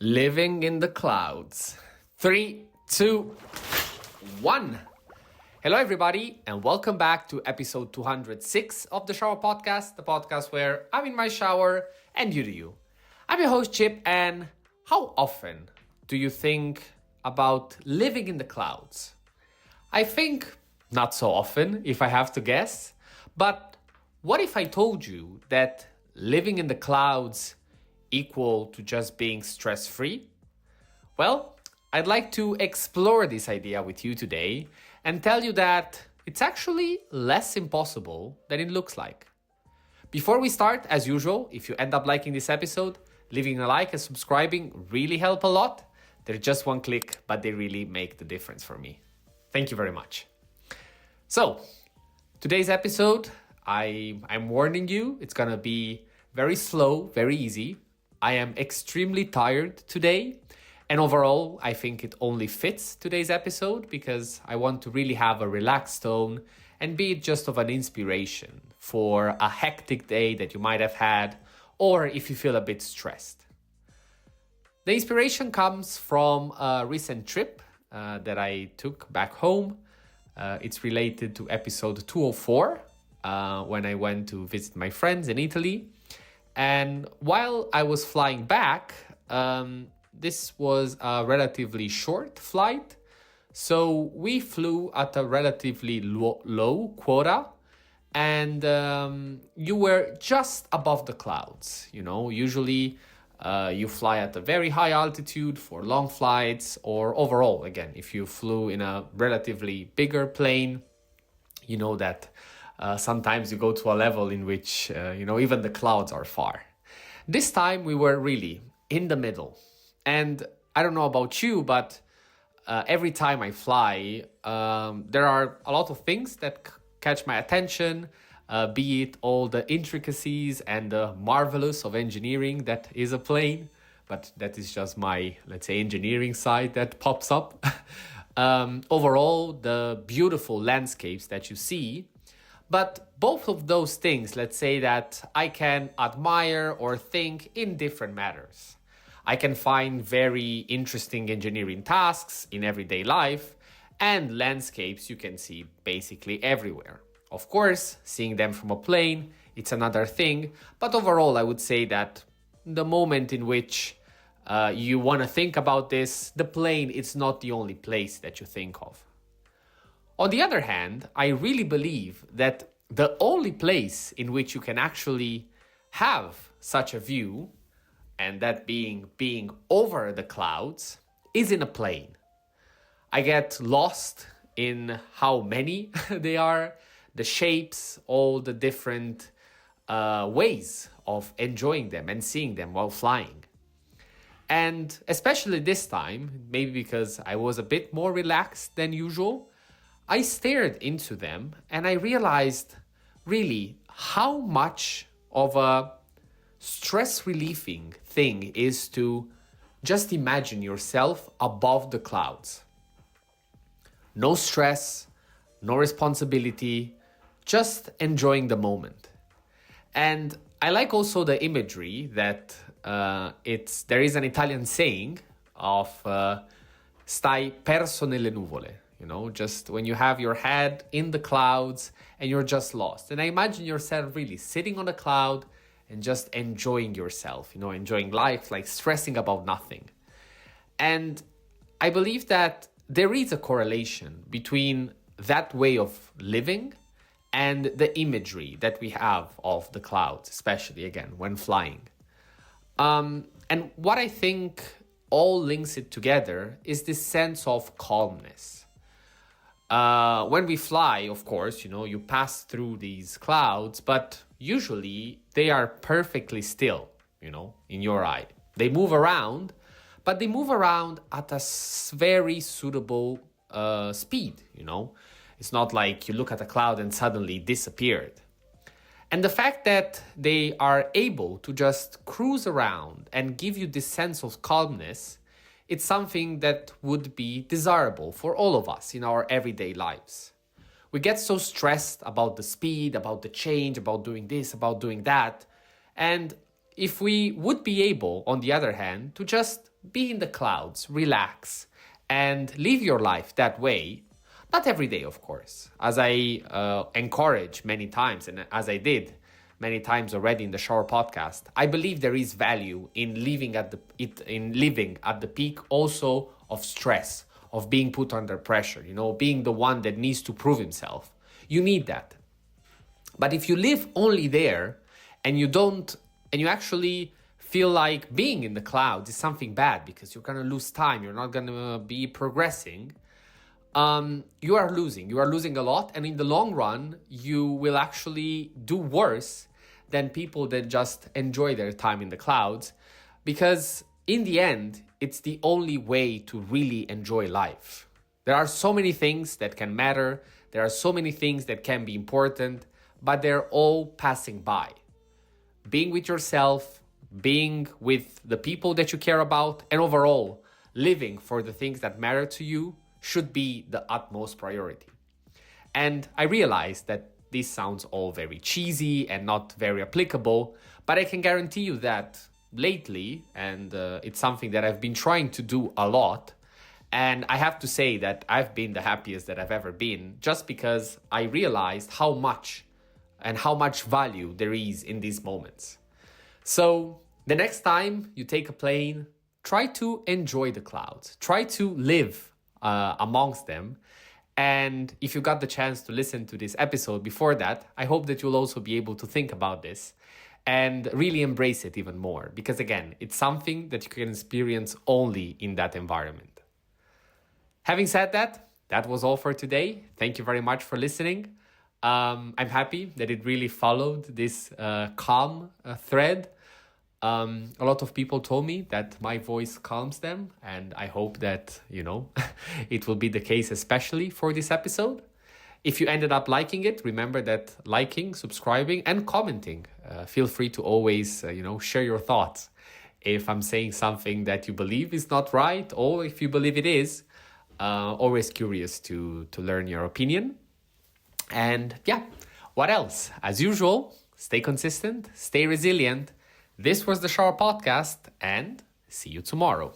Living in the clouds. 3, 2, 1. Hello, everybody, and welcome back to episode 206 of the Shower Podcast, the podcast where I'm in my shower and you do you. I'm your host, Chip, and how often do you think about living in the clouds? I think not so often, if I have to guess. But what if I told you that living in the clouds equal to just being stress-free? Well, I'd like to explore this idea with you today and tell you that it's actually less impossible than it looks like. Before we start, as usual, if you end up liking this episode, leaving a like and subscribing really help a lot. They're just one click, but they really make the difference for me. Thank you very much. So, today's episode, I'm warning you, it's gonna be very slow, very easy. I am extremely tired today, and overall, I think it only fits today's episode because I want to really have a relaxed tone and be just of an inspiration for a hectic day that you might have had, or if you feel a bit stressed. The inspiration comes from a recent trip that I took back home. It's related to episode 204, when I went to visit my friends in Italy. And while I was flying back, this was a relatively short flight. So we flew at a relatively low quota, and you were just above the clouds. You know, usually you fly at a very high altitude for long flights, or overall, again, if you flew in a relatively bigger plane, you know that sometimes you go to a level in which, even the clouds are far. This time we were really in the middle. And I don't know about you, but every time I fly, there are a lot of things that catch my attention, be it all the intricacies and the marvelous of engineering that is a plane. But that is just my, let's say, engineering side that pops up. Overall, the beautiful landscapes that you see. But both of those things, let's say that I can admire or think in different matters. I can find very interesting engineering tasks in everyday life, and landscapes you can see basically everywhere. Of course, seeing them from a plane, it's another thing, but overall I would say that the moment in which you want to think about this, the plane is not the only place that you think of. On the other hand, I really believe that the only place in which you can actually have such a view, and that being over the clouds, is in a plane. I get lost in how many they are, the shapes, all the different ways of enjoying them and seeing them while flying. And especially this time, maybe because I was a bit more relaxed than usual, I stared into them and I realized really how much of a stress relieving thing is to just imagine yourself above the clouds. No stress, no responsibility, just enjoying the moment. And I like also the imagery that there is an Italian saying of stai perso nelle nuvole. You know, just when you have your head in the clouds and you're just lost. And I imagine yourself really sitting on a cloud and just enjoying yourself, enjoying life, like stressing about nothing. And I believe that there is a correlation between that way of living and the imagery that we have of the clouds, especially, again, when flying. And what I think all links it together is this sense of calmness. When we fly, of course, you pass through these clouds, but usually they are perfectly still, in your eye. They move around, but they move around at a very suitable speed, It's not like you look at a cloud and suddenly disappeared. And the fact that they are able to just cruise around and give you this sense of calmness, it's something that would be desirable for all of us in our everyday lives. We get so stressed about the speed, about the change, about doing this, about doing that. And if we would be able, on the other hand, to just be in the clouds, relax, and live your life that way. Not every day, of course, as I encourage many times, and as I did many times already in the Shower podcast. I believe there is value in living at the peak also of stress, of being put under pressure, being the one that needs to prove himself. You need that. But if you live only there and you actually feel like being in the clouds is something bad because you're going to lose time, you're not going to be progressing, you are losing. You are losing a lot. And in the long run, you will actually do worse than people that just enjoy their time in the clouds. Because in the end, it's the only way to really enjoy life. There are so many things that can matter. There are so many things that can be important, but they're all passing by. Being with yourself, being with the people that you care about, and overall, living for the things that matter to you should be the utmost priority. And I realize that this sounds all very cheesy and not very applicable, but I can guarantee you that lately, and it's something that I've been trying to do a lot, and I have to say that I've been the happiest that I've ever been, just because I realized how much value there is in these moments. So the next time you take a plane, try to enjoy the clouds. Try to live amongst them. And if you got the chance to listen to this episode before that, I hope that you'll also be able to think about this and really embrace it even more. Because again, it's something that you can experience only in that environment. Having said that, that was all for today. Thank you very much for listening. I'm happy that it really followed this calm thread. A lot of people told me that my voice calms them, and I hope that, it will be the case, especially for this episode. If you ended up liking it, remember that liking, subscribing, and commenting. Feel free to always, share your thoughts. If I'm saying something that you believe is not right, or if you believe it is, always curious to learn your opinion. And yeah, what else? As usual, stay consistent, stay resilient. This was the Shower Podcast, and see you tomorrow.